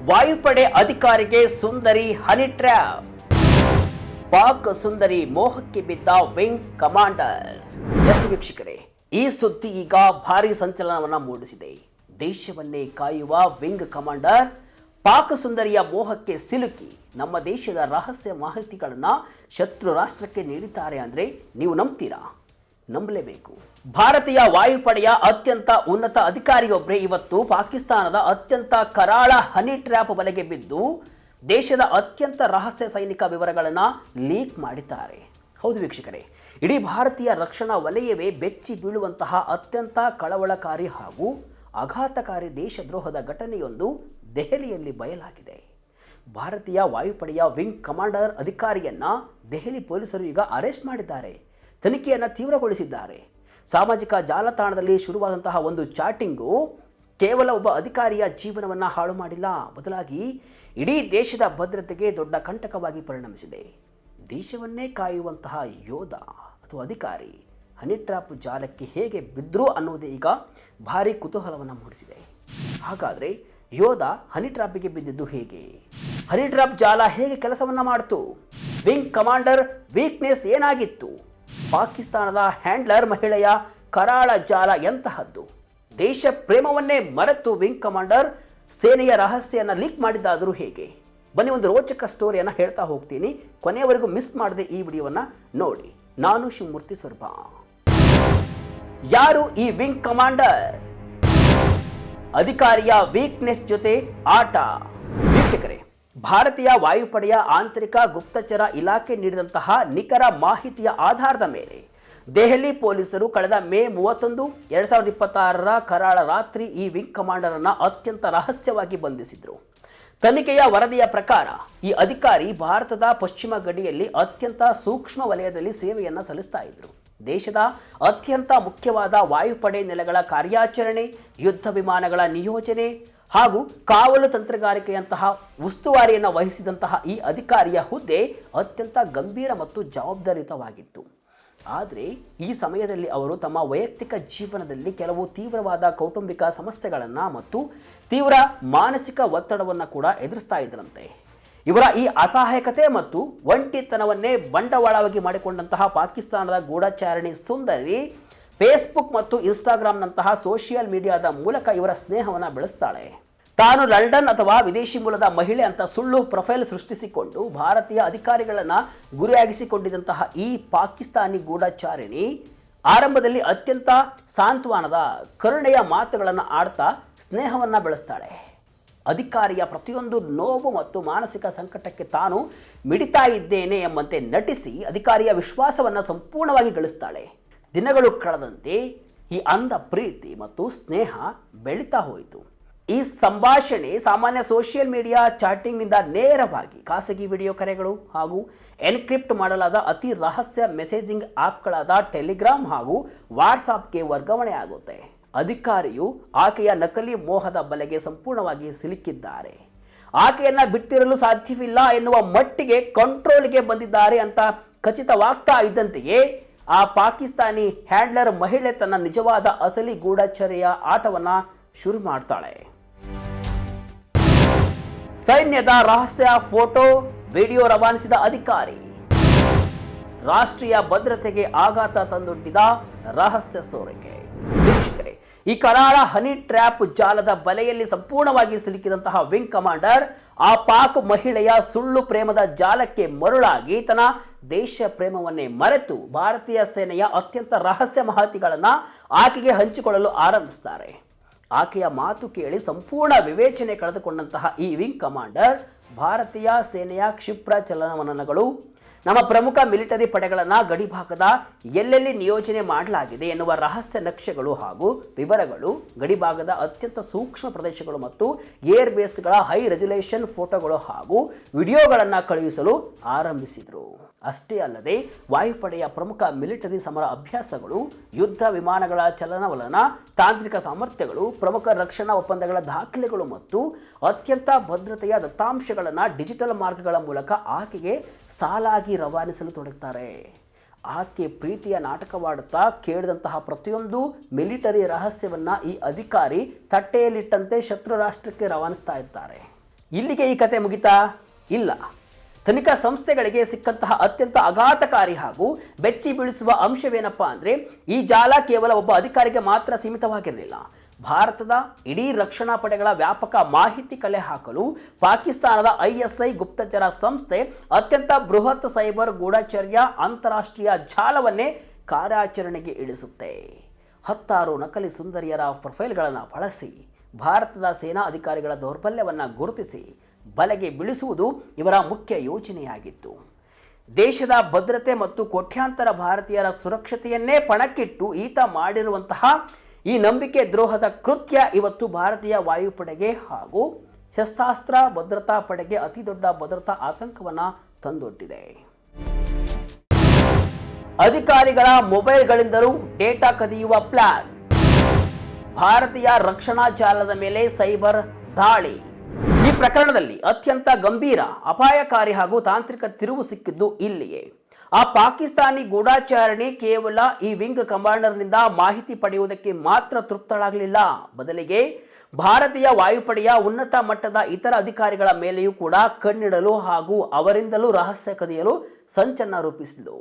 ವಾಯುಪಡೆ ಅಧಿಕಾರಿಗೆ ಸುಂದರಿ honey trap. Pak ಸುಂದರಿ ಮೋಹಕ್ಕೆ ಬಿದ್ದ ವಿಂಗ್ ಕಮಾಂಡರ್. ಎಸ್ ವೀಕ್ಷಕರೇ, ಈ ಸುದ್ದಿ ಈಗ ಭಾರಿ ಸಂಚಲನವನ್ನ ಮೂಡಿಸಿದೆ. ದೇಶವನ್ನೇ ಕಾಯುವ ವಿಂಗ್ ಕಮಾಂಡರ್ ಪಾಕ್ ಸುಂದರಿಯ ಮೋಹಕ್ಕೆ ಸಿಲುಕಿ ನಮ್ಮ ದೇಶದ ರಹಸ್ಯ ಮಾಹಿತಿಗಳನ್ನ ಶತ್ರು ರಾಷ್ಟ್ರಕ್ಕೆ ನೀಡಿದ್ದಾರೆ ಅಂದ್ರೆ ನೀವು ನಂಬ್ತೀರಾ? ನಂಬಲೇಬೇಕು. ಭಾರತೀಯ ವಾಯುಪಡೆಯ ಅತ್ಯಂತ ಉನ್ನತ ಅಧಿಕಾರಿಯೊಬ್ಬರೇ ಇವತ್ತು ಪಾಕಿಸ್ತಾನದ ಅತ್ಯಂತ ಕರಾಳ ಹನಿ ಟ್ರ್ಯಾಪ್ ಬಲೆಗೆ ಬಿದ್ದು ದೇಶದ ಅತ್ಯಂತ ರಹಸ್ಯ ಸೈನಿಕ ವಿವರಗಳನ್ನು ಲೀಕ್ ಮಾಡಿದ್ದಾರೆ. ಹೌದು ವೀಕ್ಷಕರೇ, ಇಡೀ ಭಾರತೀಯ ರಕ್ಷಣಾ ವಲಯವೇ ಬೆಚ್ಚಿ ಬೀಳುವಂತಹ ಅತ್ಯಂತ ಕಳವಳಕಾರಿ ಹಾಗೂ ಆಘಾತಕಾರಿ ದೇಶದ್ರೋಹದ ಘಟನೆಯೊಂದು ದೆಹಲಿಯಲ್ಲಿ ಬಯಲಾಗಿದೆ. ಭಾರತೀಯ ವಾಯುಪಡೆಯ ವಿಂಗ್ ಕಮಾಂಡರ್ ಅಧಿಕಾರಿಯನ್ನ ದೆಹಲಿ ಪೊಲೀಸರು ಈಗ ಅರೆಸ್ಟ್ ಮಾಡಿದ್ದಾರೆ. ತನಿಖೆಯನ್ನು ತೀವ್ರಗೊಳಿಸಿದ್ದಾರೆ. ಸಾಮಾಜಿಕ ಜಾಲತಾಣದಲ್ಲಿ ಶುರುವಾದಂತಹ ಒಂದು ಚಾಟಿಂಗು ಕೇವಲ ಒಬ್ಬ ಅಧಿಕಾರಿಯ ಜೀವನವನ್ನು ಹಾಳು ಮಾಡಿಲ್ಲ, ಬದಲಾಗಿ ಇಡೀ ದೇಶದ ಭದ್ರತೆಗೆ ದೊಡ್ಡ ಕಂಟಕವಾಗಿ ಪರಿಣಮಿಸಿದೆ. ದೇಶವನ್ನೇ ಕಾಯುವಂತಹ ಯೋಧ ಅಥವಾ ಅಧಿಕಾರಿ ಹನಿ ಟ್ರ್ಯಾಪ್ ಜಾಲಕ್ಕೆ ಹೇಗೆ ಬಿದ್ದರು ಅನ್ನೋದೇ ಈಗ ಭಾರಿ ಕುತೂಹಲವನ್ನು ಮೂಡಿಸಿದೆ. ಹಾಗಾದರೆ ಯೋಧ ಹನಿ ಟ್ರ್ಯಾಪಿಗೆ ಬಿದ್ದಿದ್ದು ಹೇಗೆ? ಹನಿ ಟ್ರ್ಯಾಪ್ ಜಾಲ ಹೇಗೆ ಕೆಲಸವನ್ನು ಮಾಡಿತು? ವಿಂಗ್ ಕಮಾಂಡರ್ ವೀಕ್ನೆಸ್ ಏನಾಗಿತ್ತು? ಪಾಕಿಸ್ತಾನದ ಹ್ಯಾಂಡ್ಲರ್ ಮಹಿಳೆಯ ಕರಾಳ ಜಾಲ ಎಂತಹದ್ದು? ದೇಶ ಪ್ರೇಮವನ್ನೇ ಮರೆತು ವಿಂಗ್ ಕಮಾಂಡರ್ ಸೇನೆಯ ರಹಸ್ಯನ ಲೀಕ್ ಮಾಡಿದ್ದಾದರೂ ಹೇಗೆ? ಬನ್ನಿ, ಒಂದು ರೋಚಕ ಸ್ಟೋರಿಯನ್ನು ಹೇಳ್ತಾ ಹೋಗ್ತೀನಿ. ಕೊನೆಯವರೆಗೂ ಮಿಸ್ ಮಾಡದೆ ಈ ವಿಡಿಯೋವನ್ನು ನೋಡಿ. ನಾನು ಶಿವಮೂರ್ತಿ ಸ್ವರ್ಭ. ಯಾರು ಈ ವಿಂಗ್ ಕಮಾಂಡರ್? ಅಧಿಕಾರಿಯ ವೀಕ್ನೆಸ್ ಜೊತೆ ಆಟ. ವೀಕ್ಷಕರೇ, ಭಾರತೀಯ ವಾಯುಪಡೆಯ ಆಂತರಿಕ ಗುಪ್ತಚರ ಇಲಾಖೆ ನೀಡಿದಂತಹ ನಿಖರ ಮಾಹಿತಿಯ ಆಧಾರದ ಮೇಲೆ ದೆಹಲಿ ಪೊಲೀಸರು ಕಳೆದ ಮೇ 31, 2026 ಕರಾಳ ರಾತ್ರಿ ಈ ವಿಂಗ್ ಕಮಾಂಡರ್ ಅನ್ನು ಅತ್ಯಂತ ರಹಸ್ಯವಾಗಿ ಬಂಧಿಸಿದ್ರು. ತನಿಖೆಯ ವರದಿಯ ಪ್ರಕಾರ ಈ ಅಧಿಕಾರಿ ಭಾರತದ ಪಶ್ಚಿಮ ಗಡಿಯಲ್ಲಿ ಅತ್ಯಂತ ಸೂಕ್ಷ್ಮ ವಲಯದಲ್ಲಿ ಸೇವೆಯನ್ನು ಸಲ್ಲಿಸ್ತಾ ಇದ್ರು. ದೇಶದ ಅತ್ಯಂತ ಮುಖ್ಯವಾದ ವಾಯುಪಡೆ ನೆಲೆಗಳ ಕಾರ್ಯಾಚರಣೆ, ಯುದ್ಧ ವಿಮಾನಗಳ ನಿಯೋಜನೆ ಹಾಗೂ ಕಾವಲು ತಂತ್ರಗಾರಿಕೆಯಂತಹ ಉಸ್ತುವಾರಿಯನ್ನು ವಹಿಸಿದಂತಹ ಈ ಅಧಿಕಾರಿಯ ಹುದ್ದೆ ಅತ್ಯಂತ ಗಂಭೀರ ಮತ್ತು ಜವಾಬ್ದಾರಿಯುತವಾಗಿತ್ತು. ಆದರೆ ಈ ಸಮಯದಲ್ಲಿ ಅವರು ತಮ್ಮ ವೈಯಕ್ತಿಕ ಜೀವನದಲ್ಲಿ ಕೆಲವು ತೀವ್ರವಾದ ಕೌಟುಂಬಿಕ ಸಮಸ್ಯೆಗಳನ್ನು ಮತ್ತು ತೀವ್ರ ಮಾನಸಿಕ ಒತ್ತಡವನ್ನು ಕೂಡ ಎದುರಿಸ್ತಾ ಇದ್ದರಂತೆ. ಇವರ ಈ ಅಸಹಾಯಕತೆ ಮತ್ತು ಒಂಟಿತನವನ್ನೇ ಬಂಡವಾಳವಾಗಿ ಮಾಡಿಕೊಂಡಂತಹ ಪಾಕಿಸ್ತಾನದ ಗೂಢಚಾರಿಣಿ ಸುಂದರಿ ಫೇಸ್ಬುಕ್ ಮತ್ತು ಇನ್ಸ್ಟಾಗ್ರಾಮ್ನಂತಹ ಸೋಷಿಯಲ್ ಮೀಡಿಯಾದ ಮೂಲಕ ಇವರ ಸ್ನೇಹವನ್ನು ಬೆಳೆಸ್ತಾಳೆ. ತಾನು ಲಂಡನ್ ಅಥವಾ ವಿದೇಶಿ ಮೂಲದ ಮಹಿಳೆ ಅಂತ ಸುಳ್ಳು ಪ್ರೊಫೈಲ್ ಸೃಷ್ಟಿಸಿಕೊಂಡು ಭಾರತೀಯ ಅಧಿಕಾರಿಗಳನ್ನು ಗುರಿಯಾಗಿಸಿಕೊಂಡಿದ್ದಂತಹ ಈ ಪಾಕಿಸ್ತಾನಿ ಗೂಢಚಾರಿಣಿ ಆರಂಭದಲ್ಲಿ ಅತ್ಯಂತ ಸಾಂತ್ವನದ ಕರುಣೆಯ ಮಾತುಗಳನ್ನು ಆಡ್ತಾ ಸ್ನೇಹವನ್ನು ಬೆಳೆಸ್ತಾಳೆ. ಅಧಿಕಾರಿಯ ಪ್ರತಿಯೊಂದು ನೋವು ಮತ್ತು ಮಾನಸಿಕ ಸಂಕಟಕ್ಕೆ ತಾನು ಮಿಡಿತಾ ಇದ್ದೇನೆ ಎಂಬಂತೆ ನಟಿಸಿ ಅಧಿಕಾರಿಯ ವಿಶ್ವಾಸವನ್ನು ಸಂಪೂರ್ಣವಾಗಿ ಗಳಿಸ್ತಾಳೆ. ದಿನಗಳು ಕಳೆದಂತೆ ಈ ಅಂಧ ಪ್ರೀತಿ ಮತ್ತು ಸ್ನೇಹ ಬೆಳೀತಾ ಹೋಯಿತು. ಈ ಸಂಭಾಷಣೆ ಸಾಮಾನ್ಯ ಸೋಷಿಯಲ್ ಮೀಡಿಯಾ ಚಾಟಿಂಗ್ನಿಂದ ನೇರವಾಗಿ ಖಾಸಗಿ ವಿಡಿಯೋ ಕರೆಗಳು ಹಾಗೂ ಎನ್ಕ್ರಿಪ್ಟ್ ಮಾಡಲಾದ ಅತಿ ರಹಸ್ಯ ಮೆಸೇಜಿಂಗ್ ಆ್ಯಪ್ಗಳಾದ ಟೆಲಿಗ್ರಾಮ್ ಹಾಗೂ ವಾಟ್ಸಾಪ್ಗೆ ವರ್ಗಾವಣೆ ಆಗುತ್ತೆ. ಅಧಿಕಾರಿಯು ಆಕೆಯ ನಕಲಿ ಮೋಹದ ಬಲೆಗೆ ಸಂಪೂರ್ಣವಾಗಿ ಸಿಲುಕಿದ್ದಾರೆ. ಆಕೆಯನ್ನು ಬಿಟ್ಟಿರಲು ಸಾಧ್ಯವಿಲ್ಲ ಎನ್ನುವ ಮಟ್ಟಿಗೆ ಕಂಟ್ರೋಲ್ಗೆ ಬಂದಿದ್ದಾರೆ ಅಂತ ಖಚಿತವಾಗ್ತಾ ಇದ್ದಂತೆಯೇ ಆ ಪಾಕಿಸ್ತಾನಿ ಹ್ಯಾಂಡ್ಲರ್ ಮಹಿಳೆ ತನ್ನ ನಿಜವಾದ ಅಸಲಿ ಗೂಢಚರ್ಯ ಆಟವನ್ನ ಶುರು ಮಾಡ್ತಾಳೆ. ಸೈನ್ಯದ ರಹಸ್ಯ ಫೋಟೋ ವಿಡಿಯೋ ರವಾನಿಸಿದ ಅಧಿಕಾರಿ. ರಾಷ್ಟ್ರೀಯ ಭದ್ರತೆಗೆ ಆಘಾತ ತಂದೊಡ್ಡಿದ ರಹಸ್ಯ ಸೋರಿಕೆ. ವೀಕ್ಷಕರೇ, ಈ ಕರಾಳ ಹನಿ ಟ್ರ್ಯಾಪ್ ಜಾಲದ ಬಲೆಯಲ್ಲಿ ಸಂಪೂರ್ಣವಾಗಿ ಸಿಲುಕಿದಂತಹ ವಿಂಗ್ ಕಮಾಂಡರ್ ಆ ಪಾಕ್ ಮಹಿಳೆಯ ಸುಳ್ಳು ಪ್ರೇಮದ ಜಾಲಕ್ಕೆ ಮರುಳಾಗಿ ತನ್ನ ದೇಶ ಪ್ರೇಮವನ್ನೇ ಮರೆತು ಭಾರತೀಯ ಸೇನೆಯ ಅತ್ಯಂತ ರಹಸ್ಯ ಮಾಹಿತಿಗಳನ್ನು ಆಕೆಗೆ ಹಂಚಿಕೊಳ್ಳಲು ಆರಂಭಿಸುತ್ತಾರೆ. ಆಕೆಯ ಮಾತು ಕೇಳಿ ಸಂಪೂರ್ಣ ವಿವೇಚನೆ ಕಳೆದುಕೊಂಡಂತಹ ಈ ವಿಂಗ್ ಕಮಾಂಡರ್ ಭಾರತೀಯ ಸೇನೆಯ ಕ್ಷಿಪ್ರ ಚಲನವಲನಗಳು, ನಮ್ಮ ಪ್ರಮುಖ ಮಿಲಿಟರಿ ಪಡೆಗಳನ್ನು ಗಡಿಭಾಗದ ಎಲ್ಲೆಲ್ಲಿ ನಿಯೋಜನೆ ಮಾಡಲಾಗಿದೆ ಎನ್ನುವ ರಹಸ್ಯ ನಕ್ಷೆಗಳು ಹಾಗೂ ವಿವರಗಳು, ಗಡಿಭಾಗದ ಅತ್ಯಂತ ಸೂಕ್ಷ್ಮ ಪ್ರದೇಶಗಳು ಮತ್ತು ಏರ್ ಬೇಸ್ಗಳ ಹೈ ರೆಸಲ್ಯೂಷನ್ ಫೋಟೋಗಳು ಹಾಗೂ ವಿಡಿಯೋಗಳನ್ನು ಕಳುಹಿಸಲು ಆರಂಭಿಸಿದರು. ಅಷ್ಟೇ ಅಲ್ಲದೆ ವಾಯುಪಡೆಯ ಪ್ರಮುಖ ಮಿಲಿಟರಿ ಸಮರ ಅಭ್ಯಾಸಗಳು, ಯುದ್ಧ ವಿಮಾನಗಳ ಚಲನವಲನ, ತಾಂತ್ರಿಕ ಸಾಮರ್ಥ್ಯಗಳು, ಪ್ರಮುಖ ರಕ್ಷಣಾ ಒಪ್ಪಂದಗಳ ದಾಖಲೆಗಳು ಮತ್ತು ಅತ್ಯಂತ ಭದ್ರತೆಯ ದತ್ತಾಂಶಗಳನ್ನು ಡಿಜಿಟಲ್ ಮಾರ್ಗಗಳ ಮೂಲಕ ಆಕೆಗೆ ಸಾಲಾಗಿ ರವಾನಿಸಲು ತೊಡಗುತ್ತಾರೆ. ಆಕೆ ಪ್ರೀತಿಯ ನಾಟಕವಾಡುತ್ತಾ ಕೇಳಿದಂತಹ ಪ್ರತಿಯೊಂದು ಮಿಲಿಟರಿ ರಹಸ್ಯವನ್ನ ಈ ಅಧಿಕಾರಿ ತಟ್ಟೆಯಲ್ಲಿಟ್ಟಂತೆ ಶತ್ರು ರಾಷ್ಟ್ರಕ್ಕೆ ರವಾನಿಸ್ತಾ ಇದ್ದಾರೆ. ಇಲ್ಲಿಗೆ ಈ ಕತೆ ಮುಗಿತಾ? ಇಲ್ಲ. ತನಿಖಾ ಸಂಸ್ಥೆಗಳಿಗೆ ಸಿಕ್ಕಂತಹ ಅತ್ಯಂತ ಆಘಾತಕಾರಿ ಹಾಗೂ ಬೆಚ್ಚಿ ಬೀಳಿಸುವ ಅಂಶವೇನಪ್ಪಾ ಅಂದರೆ, ಈ ಜಾಲ ಕೇವಲ ಒಬ್ಬ ಅಧಿಕಾರಿಗೆ ಮಾತ್ರ ಸೀಮಿತವಾಗಿರಲಿಲ್ಲ. ಭಾರತದ ಇಡೀ ರಕ್ಷಣಾ ಪಡೆಗಳ ವ್ಯಾಪಕ ಮಾಹಿತಿ ಕಲೆ ಹಾಕಲು ಪಾಕಿಸ್ತಾನದ ISI ಗುಪ್ತಚರ ಸಂಸ್ಥೆ ಅತ್ಯಂತ ಬೃಹತ್ ಸೈಬರ್ ಗೂಢಚರ್ಯ ಅಂತಾರಾಷ್ಟ್ರೀಯ ಜಾಲವನ್ನೇ ಕಾರ್ಯಾಚರಣೆಗೆ ಇಳಿಸುತ್ತೆ. 10 ನಕಲಿ ಸುಂದರಿಯರ ಪ್ರೊಫೈಲ್ಗಳನ್ನು ಬಳಸಿ ಭಾರತದ ಸೇನಾ ಅಧಿಕಾರಿಗಳ ದೌರ್ಬಲ್ಯವನ್ನು ಗುರುತಿಸಿ ಬಲೆಗೆ ಬೀಳಿಸುವುದು ಇವರ ಮುಖ್ಯ ಯೋಜನೆಯಾಗಿತ್ತು. ದೇಶದ ಭದ್ರತೆ ಮತ್ತು ಕೋಟ್ಯಾಂತರ ಭಾರತೀಯರ ಸುರಕ್ಷತೆಯನ್ನೇ ಪಣಕ್ಕಿಟ್ಟು ಈತ ಮಾಡಿರುವಂತಹ ಈ ನಂಬಿಕೆ ದ್ರೋಹದ ಕೃತ್ಯ ಇವತ್ತು ಭಾರತೀಯ ವಾಯುಪಡೆಗೆ ಹಾಗೂ ಶಸ್ತ್ರಾಸ್ತ್ರ ಭದ್ರತಾ ಪಡೆಗೆ ಅತಿ ದೊಡ್ಡ ಭದ್ರತಾ ಆತಂಕವನ್ನು ತಂದೊಡ್ಡಿದೆ. ಅಧಿಕಾರಿಗಳ ಮೊಬೈಲ್ಗಳಿಂದಲೂ ಡೇಟಾ ಕದಿಯುವ ಪ್ಲಾನ್. ಭಾರತೀಯ ರಕ್ಷಣಾ ಜಾಲದ ಮೇಲೆ ಸೈಬರ್ ದಾಳಿ. ಈ ಪ್ರಕರಣದಲ್ಲಿ ಅತ್ಯಂತ ಗಂಭೀರ, ಅಪಾಯಕಾರಿ ಹಾಗೂ ತಾಂತ್ರಿಕ ತಿರುವು ಸಿಕ್ಕಿದ್ದು ಇಲ್ಲಿಯೇ. ಆ ಪಾಕಿಸ್ತಾನಿ ಗೂಢಾಚಾರಣೆ ಕೇವಲ ಈ ವಿಂಗ್ ಕಮಾಂಡರ್ನಿಂದ ಮಾಹಿತಿ ಪಡೆಯುವುದಕ್ಕೆ ಮಾತ್ರ ತೃಪ್ತಳಾಗಲಿಲ್ಲ. ಬದಲಿಗೆ ಭಾರತೀಯ ವಾಯುಪಡೆಯ ಉನ್ನತ ಮಟ್ಟದ ಇತರ ಅಧಿಕಾರಿಗಳ ಮೇಲೆಯೂ ಕೂಡ ಕಣ್ಣಿಡಲು ಹಾಗೂ ಅವರಿಂದಲೂ ರಹಸ್ಯ ಕದಿಯಲು ಸಂಚನ್ನು ರೂಪಿಸಿದಳು.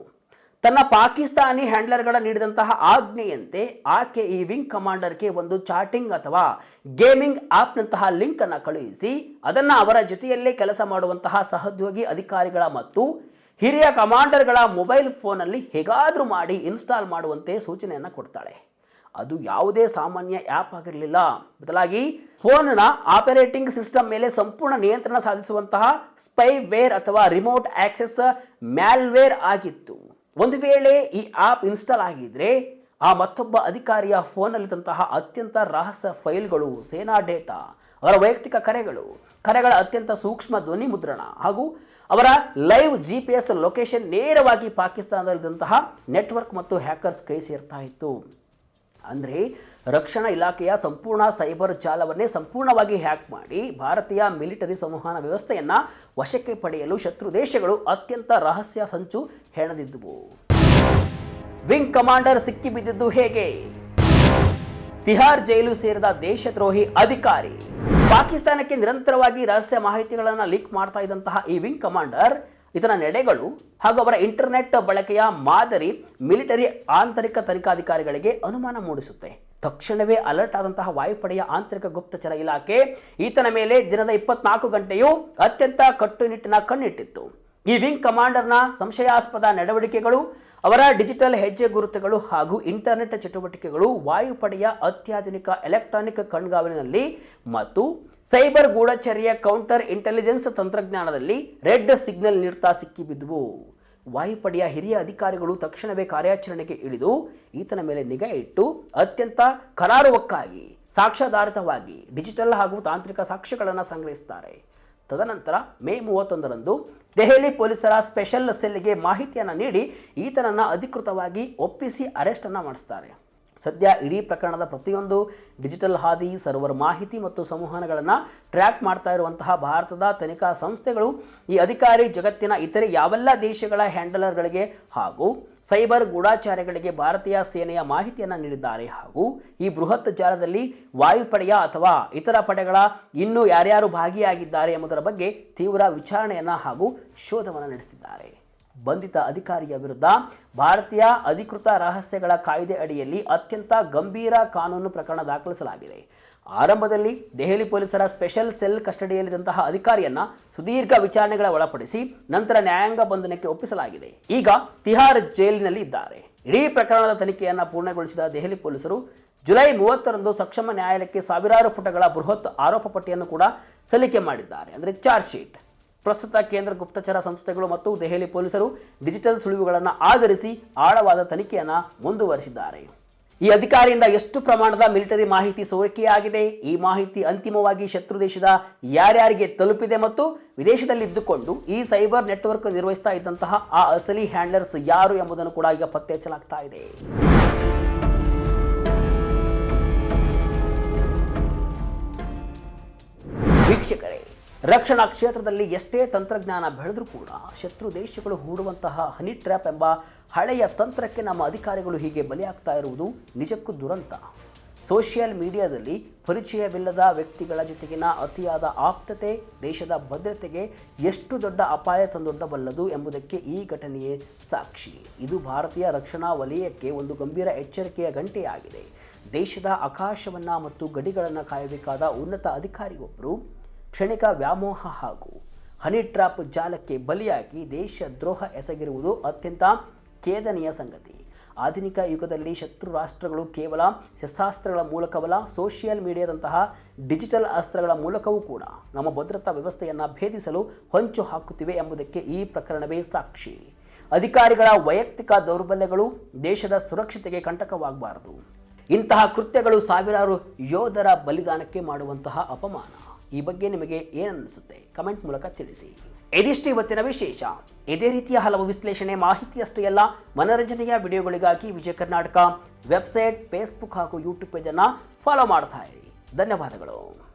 ತನ್ನ ಪಾಕಿಸ್ತಾನಿ ಹ್ಯಾಂಡ್ಲರ್ಗಳ ನೀಡಿದಂತಹ ಆಜ್ಞೆಯಂತೆ ಆಕೆ ಈ ವಿಂಗ್ ಕಮಾಂಡರ್ಗೆ ಒಂದು ಚಾಟಿಂಗ್ ಅಥವಾ ಗೇಮಿಂಗ್ ಆಪ್ನಂತಹ ಲಿಂಕ್ ಅನ್ನು ಕಳುಹಿಸಿ ಅದನ್ನು ಅವರ ಜೊತೆಯಲ್ಲೇ ಕೆಲಸ ಮಾಡುವಂತಹ ಸಹೋದ್ಯೋಗಿ ಅಧಿಕಾರಿಗಳ ಮತ್ತು ಹಿರಿಯ ಕಮಾಂಡರ್ಗಳ ಮೊಬೈಲ್ ಫೋನಲ್ಲಿ ಹೇಗಾದರೂ ಮಾಡಿ ಇನ್ಸ್ಟಾಲ್ ಮಾಡುವಂತೆ ಸೂಚನೆಯನ್ನು ಕೊಡ್ತಾಳೆ. ಅದು ಯಾವುದೇ ಸಾಮಾನ್ಯ ಆ್ಯಪ್ ಆಗಿರಲಿಲ್ಲ. ಬದಲಾಗಿ ಫೋನ್ನ ಆಪರೇಟಿಂಗ್ ಸಿಸ್ಟಮ್ ಮೇಲೆ ಸಂಪೂರ್ಣ ನಿಯಂತ್ರಣ ಸಾಧಿಸುವಂತಹ ಸ್ಪೈವೇರ್ ಅಥವಾ ರಿಮೋಟ್ ಆಕ್ಸೆಸ್ ಮ್ಯಾಲ್ವೇರ್ ಆಗಿತ್ತು. ಒಂದು ವೇಳೆ ಈ ಆ್ಯಪ್ ಇನ್ಸ್ಟಾಲ್ ಆಗಿದ್ರೆ ಆ ಮತ್ತೊಬ್ಬ ಅಧಿಕಾರಿಯ ಫೋನ್ನಲ್ಲಿದ್ದಂತಹ ಅತ್ಯಂತ ರಹಸ್ಯ ಫೈಲ್ಗಳು, ಸೇನಾ ಡೇಟಾ, ಅವರ ವೈಯಕ್ತಿಕ ಕರೆಗಳ ಅತ್ಯಂತ ಸೂಕ್ಷ್ಮ ಧ್ವನಿ ಮುದ್ರಣ ಹಾಗೂ ಅವರ ಲೈವ್ GPS ಲೊಕೇಶನ್ ನೇರವಾಗಿ ಪಾಕಿಸ್ತಾನದಲ್ಲಿದ್ದಂತಹ ನೆಟ್ವರ್ಕ್ ಮತ್ತು ಹ್ಯಾಕರ್ಸ್ ಕೈ ಸೇರ್ತಾ ಇತ್ತು. ಅಂದರೆ ರಕ್ಷಣಾ ಇಲಾಖೆಯ ಸಂಪೂರ್ಣ ಸೈಬರ್ ಜಾಲವನ್ನೇ ಸಂಪೂರ್ಣವಾಗಿ ಹ್ಯಾಕ್ ಮಾಡಿ ಭಾರತೀಯ ಮಿಲಿಟರಿ ಸಂವಹನ ವ್ಯವಸ್ಥೆಯನ್ನು ವಶಕ್ಕೆ ಪಡೆಯಲು ಶತ್ರು ದೇಶಗಳು ಅತ್ಯಂತ ರಹಸ್ಯ ಸಂಚು ಹೆಣೆದಿದ್ದುವು. ವಿಂಗ್ ಕಮಾಂಡರ್ ಸಿಕ್ಕಿಬಿದ್ದಿದ್ದು ಹೇಗೆ? ತಿಹಾರ್ ಜೈಲು ಸೇರಿದ ದೇಶದ್ರೋಹಿ ಅಧಿಕಾರಿ. ಪಾಕಿಸ್ತಾನಕ್ಕೆ ನಿರಂತರವಾಗಿ ರಹಸ್ಯ ಮಾಹಿತಿಗಳನ್ನು ಲೀಕ್ ಮಾಡ್ತಾ ಇದ್ದಂತಹ ಈ ವಿಂಗ್ ಕಮಾಂಡರ್, ಇದರ ನಡೆಗಳು ಹಾಗೂ ಅವರ ಇಂಟರ್ನೆಟ್ ಬಳಕೆಯ ಮಾದರಿ ಮಿಲಿಟರಿ ಆಂತರಿಕ ತನಿಖಾಧಿಕಾರಿಗಳಿಗೆ ಅನುಮಾನ ಮೂಡಿಸುತ್ತೆ. ತಕ್ಷಣವೇ ಅಲರ್ಟ್ ಆದಂತಹ ವಾಯುಪಡೆಯ ಆಂತರಿಕ ಗುಪ್ತಚರ ಇಲಾಖೆ ಈತನ ಮೇಲೆ ದಿನದ 24 ಗಂಟೆಯೂ ಅತ್ಯಂತ ಕಟ್ಟುನಿಟ್ಟಿನ ಕಣ್ಣಿಟ್ಟಿತ್ತು. ಈ ವಿಂಗ್ ಕಮಾಂಡರ್ನ ಸಂಶಯಾಸ್ಪದ ನಡವಳಿಕೆಗಳು, ಅವರ ಡಿಜಿಟಲ್ ಹೆಜ್ಜೆ ಗುರುತುಗಳು ಹಾಗೂ ಇಂಟರ್ನೆಟ್ ಚಟುವಟಿಕೆಗಳು ವಾಯುಪಡೆಯ ಅತ್ಯಾಧುನಿಕ ಎಲೆಕ್ಟ್ರಾನಿಕ್ ಕಣ್ಗಾವಲಿನಲ್ಲಿ ಮತ್ತು ಸೈಬರ್ ಗೂಢಚರ್ಯ ಕೌಂಟರ್ ಇಂಟೆಲಿಜೆನ್ಸ್ ತಂತ್ರಜ್ಞಾನದಲ್ಲಿ ರೆಡ್ ಸಿಗ್ನಲ್ ನೀಡ್ತಾ ಸಿಕ್ಕಿಬಿದ್ದುವು. ವಾಯುಪಡೆಯ ಹಿರಿಯ ಅಧಿಕಾರಿಗಳು ತಕ್ಷಣವೇ ಕಾರ್ಯಾಚರಣೆಗೆ ಇಳಿದು ಈತನ ಮೇಲೆ ನಿಗಾ ಇಟ್ಟು ಅತ್ಯಂತ ಕರಾರುವಕ್ಕಾಗಿ ಸಾಕ್ಷ್ಯಾಧಾರಿತವಾಗಿ ಡಿಜಿಟಲ್ ಹಾಗೂ ತಾಂತ್ರಿಕ ಸಾಕ್ಷ್ಯಗಳನ್ನು ಸಂಗ್ರಹಿಸುತ್ತಾರೆ. ತದನಂತರ ಮೇ 31ರಂದು ದೆಹಲಿ ಪೊಲೀಸರ ಸ್ಪೆಷಲ್ ಸೆಲ್ಗೆ ಮಾಹಿತಿಯನ್ನು ನೀಡಿ ಈತನನ್ನು ಅಧಿಕೃತವಾಗಿ ಒಪ್ಪಿಸಿ ಅರೆಸ್ಟನ್ನು ಮಾಡಿಸ್ತಾರೆ. ಸದ್ಯ ಇಡೀ ಪ್ರಕರಣದ ಪ್ರತಿಯೊಂದು ಡಿಜಿಟಲ್ ಹಾದಿ, ಸರ್ವರ್ ಮಾಹಿತಿ ಮತ್ತು ಸಂವಹನಗಳನ್ನು ಟ್ರ್ಯಾಕ್ ಮಾಡ್ತಾ ಇರುವಂತಹ ಭಾರತದ ತನಿಖಾ ಸಂಸ್ಥೆಗಳು ಈ ಅಧಿಕಾರಿ ಜಗತ್ತಿನ ಇತರೆ ಯಾವೆಲ್ಲ ದೇಶಗಳ ಹ್ಯಾಂಡಲರ್ಗಳಿಗೆ ಹಾಗೂ ಸೈಬರ್ ಗೂಢಾಚಾರ್ಯಗಳಿಗೆ ಭಾರತೀಯ ಸೇನೆಯ ಮಾಹಿತಿಯನ್ನು ನೀಡಿದ್ದಾರೆ ಹಾಗೂ ಈ ಬೃಹತ್ ಜಾಲದಲ್ಲಿ ವಾಯುಪಡೆಯ ಅಥವಾ ಇತರ ಪಡೆಗಳ ಇನ್ನೂ ಯಾರ್ಯಾರು ಭಾಗಿಯಾಗಿದ್ದಾರೆ ಎಂಬುದರ ಬಗ್ಗೆ ತೀವ್ರ ವಿಚಾರಣೆಯನ್ನು ಹಾಗೂ ಶೋಧವನ್ನು ನಡೆಸಿದ್ದಾರೆ. ಬಂಧಿತ ಅಧಿಕಾರಿಯ ವಿರುದ್ಧ ಭಾರತೀಯ ಅಧಿಕೃತ ರಹಸ್ಯಗಳ ಕಾಯ್ದೆ ಅಡಿಯಲ್ಲಿ ಅತ್ಯಂತ ಗಂಭೀರ ಕಾನೂನು ಪ್ರಕರಣ ದಾಖಲಿಸಲಾಗಿದೆ. ಆರಂಭದಲ್ಲಿ ದೆಹಲಿ ಪೊಲೀಸರ ಸ್ಪೆಷಲ್ ಸೆಲ್ ಕಸ್ಟಡಿಯಲ್ಲಿದ್ದಂತಹ ಅಧಿಕಾರಿಯನ್ನ ಸುದೀರ್ಘ ವಿಚಾರಣೆಗಳ ಒಳಪಡಿಸಿ ನಂತರ ನ್ಯಾಯಾಂಗ ಬಂಧನಕ್ಕೆ ಒಪ್ಪಿಸಲಾಗಿದೆ. ಈಗ ತಿಹಾರ್ ಜೈಲಿನಲ್ಲಿ ಇದ್ದಾರೆ. ಇಡೀ ಪ್ರಕರಣದ ತನಿಖೆಯನ್ನು ಪೂರ್ಣಗೊಳಿಸಿದ ದೆಹಲಿ ಪೊಲೀಸರು ಜುಲೈ 30ರಂದು ಸಕ್ಷಮ ನ್ಯಾಯಾಲಯಕ್ಕೆ ಸಾವಿರಾರು ಪುಟಗಳ ಬೃಹತ್ ಆರೋಪ ಪಟ್ಟಿಯನ್ನು ಕೂಡ ಸಲ್ಲಿಕೆ ಮಾಡಿದ್ದಾರೆ, ಅಂದರೆ ಚಾರ್ಜ್ ಶೀಟ್. ಪ್ರಸ್ತುತ ಕೇಂದ್ರ ಗುಪ್ತಚರ ಸಂಸ್ಥೆಗಳು ಮತ್ತು ದೆಹಲಿ ಪೊಲೀಸರು ಡಿಜಿಟಲ್ ಸುಳಿವುಗಳನ್ನು ಆಧರಿಸಿ ಆಳವಾದ ತನಿಖೆಯನ್ನು ಮುಂದುವರಿಸಿದ್ದಾರೆ. ಈ ಅಧಿಕಾರಿಯಿಂದ ಎಷ್ಟು ಪ್ರಮಾಣದ ಮಿಲಿಟರಿ ಮಾಹಿತಿ ಸೋರಿಕೆಯಾಗಿದೆ, ಈ ಮಾಹಿತಿ ಅಂತಿಮವಾಗಿ ಶತ್ರು ದೇಶದ ಯಾರ್ಯಾರಿಗೆ ತಲುಪಿದೆ ಮತ್ತು ವಿದೇಶದಲ್ಲಿದ್ದುಕೊಂಡು ಈ ಸೈಬರ್ ನೆಟ್ವರ್ಕ್ ನಿರ್ವಹಿಸ್ತಾ ಇದ್ದಂತಹ ಆ ಅಸಲಿ ಹ್ಯಾಂಡ್ಲರ್ಸ್ ಯಾರು ಎಂಬುದನ್ನು ಕೂಡ ಈಗ ಪತ್ತೆ ಹಚ್ಚಲಾಗ್ತಾ ಇದೆ. ವೀಕ್ಷಕರೇ, ರಕ್ಷಣಾ ಕ್ಷೇತ್ರದಲ್ಲಿ ಎಷ್ಟೇ ತಂತ್ರಜ್ಞಾನ ಬೆಳೆದರೂ ಕೂಡ ಶತ್ರು ದೇಶಗಳು ಹೂಡುವಂತಹ ಹನಿ ಟ್ರ್ಯಾಪ್ ಎಂಬ ಹಳೆಯ ತಂತ್ರಕ್ಕೆ ನಮ್ಮ ಅಧಿಕಾರಿಗಳು ಹೀಗೆ ಬಲಿಯಾಗ್ತಾ ಇರುವುದು ನಿಜಕ್ಕೂ ದುರಂತ. ಸೋಷಿಯಲ್ ಮೀಡಿಯಾದಲ್ಲಿ ಪರಿಚಯವಿಲ್ಲದ ವ್ಯಕ್ತಿಗಳ ಜೊತೆಗಿನ ಅತಿಯಾದ ಆಪ್ತತೆ ದೇಶದ ಭದ್ರತೆಗೆ ಎಷ್ಟು ದೊಡ್ಡ ಅಪಾಯ ತಂದೊಡ್ಡಬಲ್ಲದು ಎಂಬುದಕ್ಕೆ ಈ ಘಟನೆಯೇ ಸಾಕ್ಷಿ. ಇದು ಭಾರತೀಯ ರಕ್ಷಣಾ ವಲಯಕ್ಕೆ ಒಂದು ಗಂಭೀರ ಎಚ್ಚರಿಕೆಯ ಗಂಟೆಯಾಗಿದೆ. ದೇಶದ ಆಕಾಶವನ್ನು ಮತ್ತು ಗಡಿಗಳನ್ನು ಕಾಯಬೇಕಾದ ಉನ್ನತ ಅಧಿಕಾರಿಯೊಬ್ಬರು ಕ್ಷಣಿಕ ವ್ಯಾಮೋಹ ಹಾಗೂ ಹನಿ ಟ್ರ್ಯಾಪ್ ಜಾಲಕ್ಕೆ ಬಲಿಯಾಗಿ ದೇಶ ದ್ರೋಹ ಎಸಗಿರುವುದು ಅತ್ಯಂತ ಖೇದನೀಯ ಸಂಗತಿ. ಆಧುನಿಕ ಯುಗದಲ್ಲಿ ಶತ್ರು ರಾಷ್ಟ್ರಗಳು ಕೇವಲ ಶಸ್ತ್ರಾಸ್ತ್ರಗಳ ಮೂಲಕವಲ್ಲ, ಸೋಷಿಯಲ್ ಮೀಡಿಯಾದಂತಹ ಡಿಜಿಟಲ್ ಅಸ್ತ್ರಗಳ ಮೂಲಕವೂ ಕೂಡ ನಮ್ಮ ಭದ್ರತಾ ವ್ಯವಸ್ಥೆಯನ್ನು ಭೇದಿಸಲು ಹೊಂಚು ಹಾಕುತ್ತಿವೆ ಎಂಬುದಕ್ಕೆ ಈ ಪ್ರಕರಣವೇ ಸಾಕ್ಷಿ. ಅಧಿಕಾರಿಗಳ ವೈಯಕ್ತಿಕ ದೌರ್ಬಲ್ಯಗಳು ದೇಶದ ಸುರಕ್ಷತೆಗೆ ಕಂಟಕವಾಗಬಾರದು. ಇಂತಹ ಕೃತ್ಯಗಳು ಸಾವಿರಾರು ಯೋಧರ ಬಲಿದಾನಕ್ಕೆ ಮಾಡುವಂತಹ ಅಪಮಾನ. ಈ ಬಗ್ಗೆ ನಿಮಗೆ ಏನನ್ನಿಸುತ್ತೆ? ಕಮೆಂಟ್ ಮೂಲಕ ತಿಳಿಸಿ. ಇದಿಷ್ಟು ಇವತ್ತಿನ ವಿಶೇಷ. ಇದೇ ರೀತಿಯ ಹಲವು ವಿಶ್ಲೇಷಣೆ, ಮಾಹಿತಿಯಷ್ಟೇ ಅಲ್ಲ, ಮನರಂಜನೆಯ ವಿಡಿಯೋಗಳಿಗಾಗಿ ವಿಜಯ ಕರ್ನಾಟಕ ವೆಬ್ಸೈಟ್, ಫೇಸ್ಬುಕ್ ಹಾಗೂ ಯೂಟ್ಯೂಬ್ ಪೇಜನ್ನು ಫಾಲೋ ಮಾಡ್ತಾ ಇರಿ. ಧನ್ಯವಾದಗಳು.